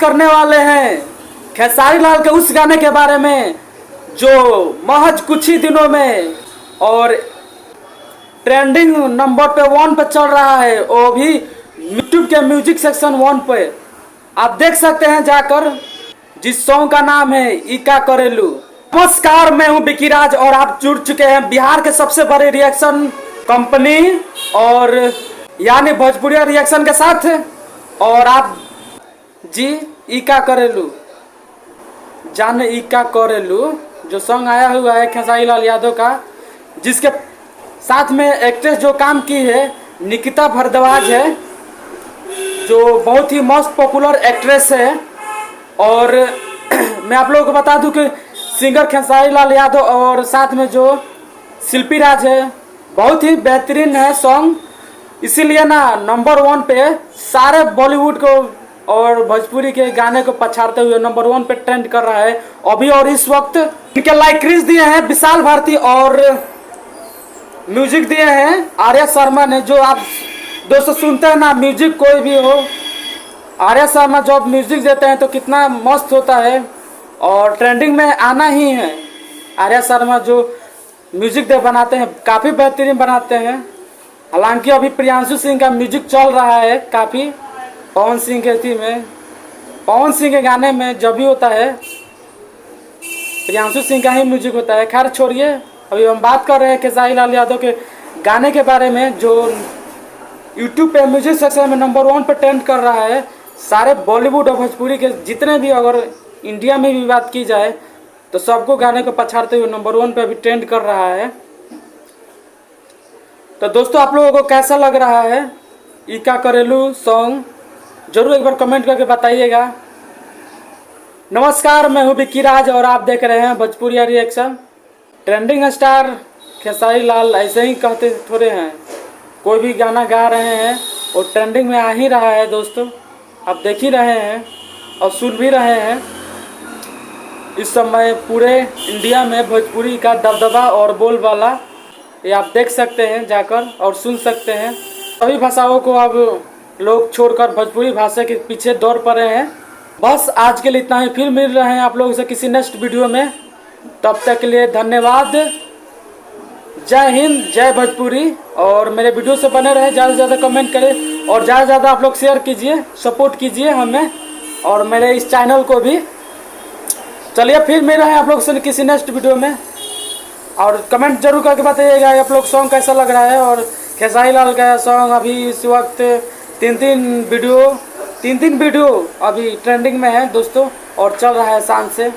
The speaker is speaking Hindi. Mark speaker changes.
Speaker 1: करने वाले हैं खेसारी लाल के उस गाने के बारे में जो महज कुछ ही दिनों में और ट्रेंडिंग नंबर पे 1 पे चल रहा है, वो भी यूट्यूब के म्यूजिक सेक्शन 1 पे आप देख सकते हैं जाकर, जिस सॉन्ग का नाम है इका करेलू। नमस्कार, मैं हूं बिकीराज और आप जुड़ चुके हैं बिहार के सबसे बड़े रिएक्शन कंपनी और यानी भोजपुरिया रिएक्शन के साथ। और आप जी इका करेलू जाने इका करेलू जो सॉन्ग आया हुआ है खेसारी लाल यादव का, जिसके साथ में एक्ट्रेस जो काम की है निकिता भारद्वाज है, जो बहुत ही मोस्ट पॉपुलर एक्ट्रेस है। और मैं आप लोगों को बता दूं कि सिंगर खेसारी लाल यादव और साथ में जो शिल्पी राज है, बहुत ही बेहतरीन है सॉन्ग, इसीलिए ना नंबर 1 पे सारे बॉलीवुड को और भोजपुरी के गाने को पछाड़ते हुए नंबर 1 पे ट्रेंड कर रहा है अभी। और इस वक्त इनके लाइक्स दिए हैं विशाल भारती और म्यूजिक दिए हैं आर्या शर्मा ने। जो आप दोस्तों सुनते हैं ना, म्यूजिक कोई भी हो, आर्या शर्मा जब म्यूजिक देते हैं तो कितना मस्त होता है और ट्रेंडिंग में आना ही है। आर्या शर्मा जो म्यूजिक दे बनाते हैं काफ़ी बेहतरीन बनाते हैं। हालांकि अभी प्रियांशु सिंह का म्यूजिक चल रहा है काफ़ी, पवन सिंह के थी में, पवन सिंह के गाने में जब भी होता है प्रियांशु सिंह का ही म्यूजिक होता है। खैर छोड़िए, अभी हम बात कर रहे हैं खेसारी लाल यादव के गाने के बारे में जो यूट्यूब पे म्यूजिक सेक्शन में नंबर 1 पे ट्रेंड कर रहा है। सारे बॉलीवुड और भोजपुरी के जितने भी, अगर इंडिया में भी बात की जाए तो सबको गाने को पछाड़ते हुए नंबर 1 पे अभी ट्रेंड कर रहा है। तो दोस्तों आप लोगों को कैसा लग रहा है इका करेलू सॉन्ग, जरूर एक बार कमेंट करके बताइएगा। नमस्कार, मैं हूं बिकीराज और आप देख रहे हैं भोजपुरिया reaction. Trending star Khesari Lal ऐसे ही कहते थोड़े हैं, कोई भी गाना गा रहे हैं और ट्रेंडिंग में आ ही रहा है। दोस्तों आप देख ही रहे हैं और सुन भी रहे हैं, इस समय पूरे इंडिया में भोजपुरी का दबदबा और बोलबाला ये आप देख सकते हैं जाकर और सुन सकते हैं। सभी भाषाओं को अब लोग छोड़कर भोजपुरी भाषा के पीछे दौड़ पड़े हैं। बस आज के लिए इतना ही, फिर मिल रहे हैं आप लोगों से किसी नेक्स्ट वीडियो में। तब तक के लिए धन्यवाद। जय हिंद, जय भोजपुरी। और मेरे वीडियो से बने रहे, ज़्यादा से ज़्यादा कमेंट करें और ज़्यादा से ज़्यादा आप लोग शेयर कीजिए, सपोर्ट कीजिए हमें और मेरे इस चैनल को भी। चलिए फिर मिल रहे हैं आप लोग से किसी नेक्स्ट वीडियो में और कमेंट जरूर करके बताइएगा आप लोग सॉन्ग कैसा लग रहा है। और खेसारी लाल का सॉन्ग अभी इस वक्त तीन तीन वीडियो अभी ट्रेंडिंग में है दोस्तों और चल रहा है शान से।